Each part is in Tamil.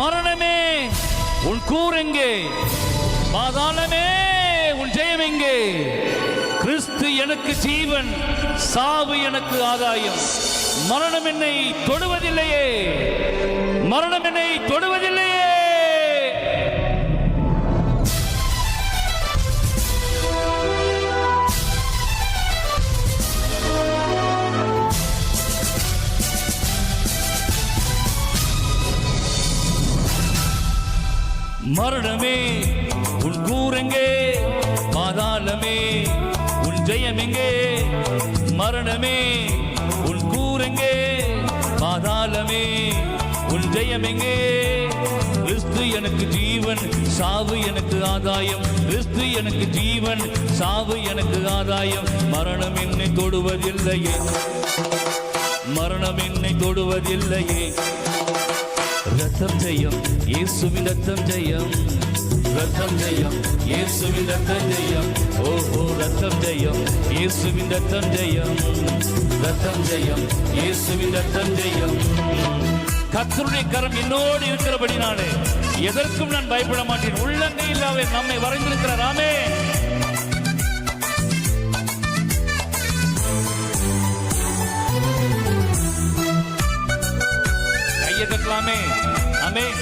மரணமே உன் கூர் எங்கே? பாதாளமே உன் ஜெயம் எங்கே? கிறிஸ்து எனக்கு ஜீவன், சாவு எனக்கு ஆதாயம். மரணம் என்னை தொடுவதில்லையே, மரணம் என்னை தொடுவதில்லையே. மரணமே உன் கூர் எங்கே? பாதாளமே உன் ஜெயம் எங்கே? மரணமே உன் கூர் எங்கே? பாதாளமே உன் ஜெயம் எங்கே? கிறிஸ்து எனக்கு ஜீவன், சாவு எனக்கு ஆதாயம். கிறிஸ்து எனக்கு ஜீவன், சாவு எனக்கு ஆதாயம். மரணம் என்னை தொடுவதில்லையே, மரணம் என்னை தொடுவதில்லையே. ரத்தம் ஜெயம், இயேசுவின் ரத்தம் ஜெயம். ரத்தம் ஜெயம், இயேசுவின் ரத்தம் ஜெயம். ஓஹோ ரத்தம் ஜெயம், இயேசுவின் ரத்தம் ஜெயம். ரத்தம் ஜெயம், இயேசுவின் ரத்தம் ஜெயம். கர்த்தருடைய கரம் என்னோடு இருக்கிறபடினாலே எதற்கும் நான் பயப்பட மாட்டேன். உள்ளங்கையில் அவர் நம்மை வரைந்திருக்கிறார். ஆமென். கையை தட்டலாமே. ஆமென்.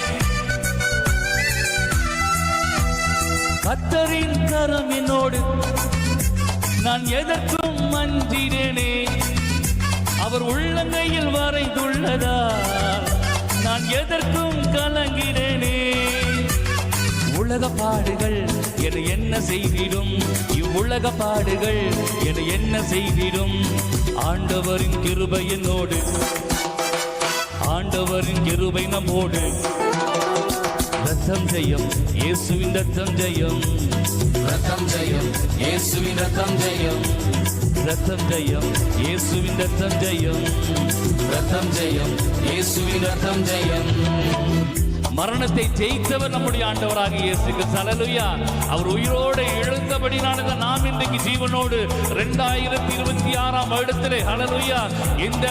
கர்த்தரின் கரம் என்னோடு, நான் எதற்கும் அஞ்சினேனே. அவர் உள்ளங்கையில் வரைந்துள்ளதா, நான் எதற்கும் கலங்கினேனே. உலக பாடுகள் என என்ன செய்திடும், இவ்வுலக பாடுகள் என என்ன செய்திடும். ஆண்டவரின் கிருபை என்னோடு, ஆண்டவரின் கிருபை நம்மோடு. ரத்தம் ஜெயம், இயேசுவின் ரத்தம் ஜெயம். ரத்தம் ஜெயம், இயேசுவின் ரத்தம் ஜெயம். ரத்தம் ஜெயம், இயேசுவின் ரத்தம் ஜெயம். ரத்தம் ஜெயம், இயேசுவின் ரத்தம் ஜெயம். மரணத்தை ஜெயித்தவர் நம்முடைய ஆண்டவராக இயேசு கிறிஸ்து. ஹல்லேலூயா. அவர் உயிரோடு எழுந்தபடினால நாம் இன்றைக்கு ஜீவனோடு 2026 வருடத்திலே ஹல்லேலூயா இந்த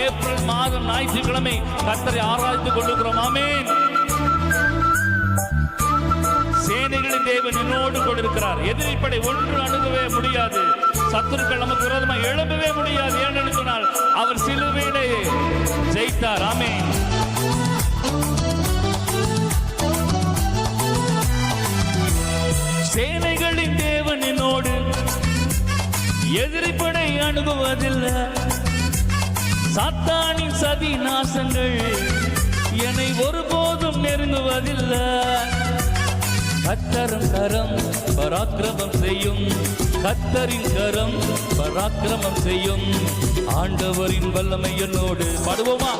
ஏப்ரல் மாதம் ஞாயிற்றுக்கிழமை கர்த்தரை ஆராதித்துக் கொண்டிருக்கிறோம். ஆமென். சேனைகளின் தேவன் என்னோடு கொண்டிருக்கிறார். எதிரிப்படை ஒன்று அணுகவே முடியாது. சத்துருக்கள் நமக்கு விரோதமாக எழும்பவே முடியாது. ஏன்னு சொன்னால் அவர் சிலுவையிலே ஜெயித்தார். ஆமென். சேனைகளின் தேவன் என்னோடு, எதிரிப்படை அணுகுவதில்லை. சாத்தானின் சதி நாசங்கள் என்னை ஒருபோதும் நெருங்குவதில்லை. கர்த்தரின் கரம் பராக்கிரமம் செய்யும், கர்த்தரின் கரம் பராக்கிரமம் செய்யும். ஆண்டவரின் வல்லமை என்னோடு. பாடுவோமா?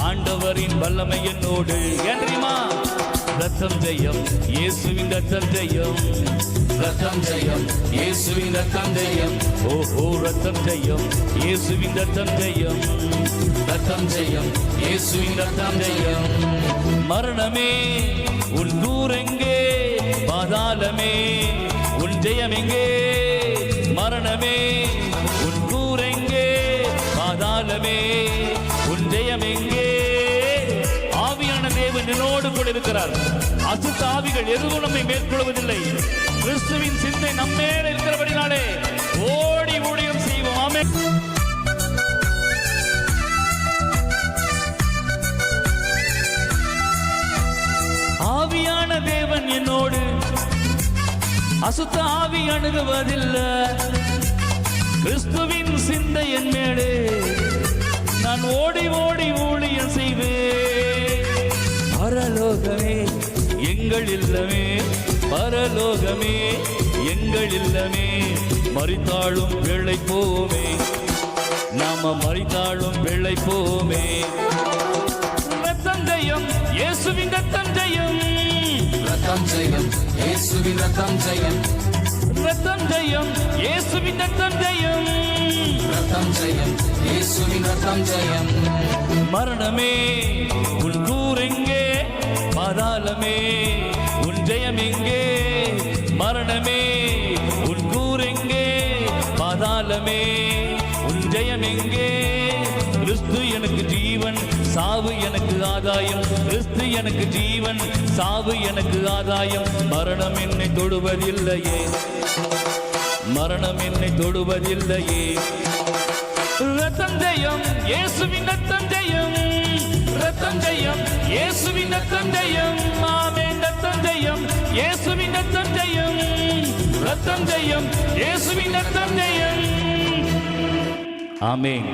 ஆண்டவரின் வல்லமை என்னோடு. ஏன்றிமா? ரத்தம் ஜெயம், இயேசுவின் ரத்தம் ஜெயம். ரத்தம் ஜெயம், இயேசுவின் ரத்தம் ஜெயம். ஓஹோ ரத்தம் ஜெயம், இயேசுவின் ரத்தம் ஜெயம். ரத்தம் ஜெயம், இயேசுவின் ரத்தம் ஜெயம். மரணமே உன் கூர் எங்கே? பாதாளமே உன் ஜெயம் எங்கே? மரணமே உன் கூர் எங்கே? பாதாளமே உன் ஜெயம் எங்கே? ஆவியான தேவன் என்னோடு கூட இருக்கிறார். அசுத்த ஆவிகள் எதுவும் நம்மை மேற்கொள்வதில்லை. கிறிஸ்துவின் சிந்தை நம்மேல இருக்கிறபடினாலே ஓடி ஊழியம் செய்வோம். ஆமென். ஆவியான தேவன் என்னோடு, அசுத்த ஆவி அணுகுவதில்லை. கிறிஸ்துவின் சிந்தை என் மேலே, நான் ஓடி ஓடி ஊழியம் செய்வேன். பரலோகமே எங்கள் இல்லமே, பரலோகமே எங்கள் இல்லமே. மரித்தாளும் பிழைப்போமே, நாம மரித்தாளும் பிழைப்போமே. ரத்தம் ஜெயம், இயேசுவின் ரத்தம் ஜெயம். ரத்தம் ஜெயம், இயேசுவின் ரத்தம் ஜெயம். ரத்தம் ஜெயம், இயேசுவின் ரத்தம் ஜெயம். ரத்தம் ஜெயம், இயேசுவின் ரத்தம் ஜெயம். மரணமே உன் கூர் எங்கே? பாதாளமே உன் ஜெயம் எங்கே? மரணமே உன் கூர் எங்கே? பாதாளமே உன் ஜெயம் எங்கே? கிறிஸ்து எனக்கு ஜீவன், சாவு எனக்கு ஆதாயம், கிறிஸ்து எனக்கு ஜீவன். சாவு எனக்கு ஆதாயம், மரணம் என்னை தொடுவதில்லையே, மரணம் என்னை தொடுவதில்லையே. ரத்தம் ஜெயம், இயேசுவின் ரத்தம் ஜெயம், ரத்தம் ஜெயம், இயேசுவின் ரத்தம் ஜெயம். ஆமென். ரத்தம் ஜெயம், இயேசுவின் ரத்தம் ஜெயம், ரத்தம் ஜெயம், இயேசுவின் ரத்தம் ஜெயம். ஆமென்.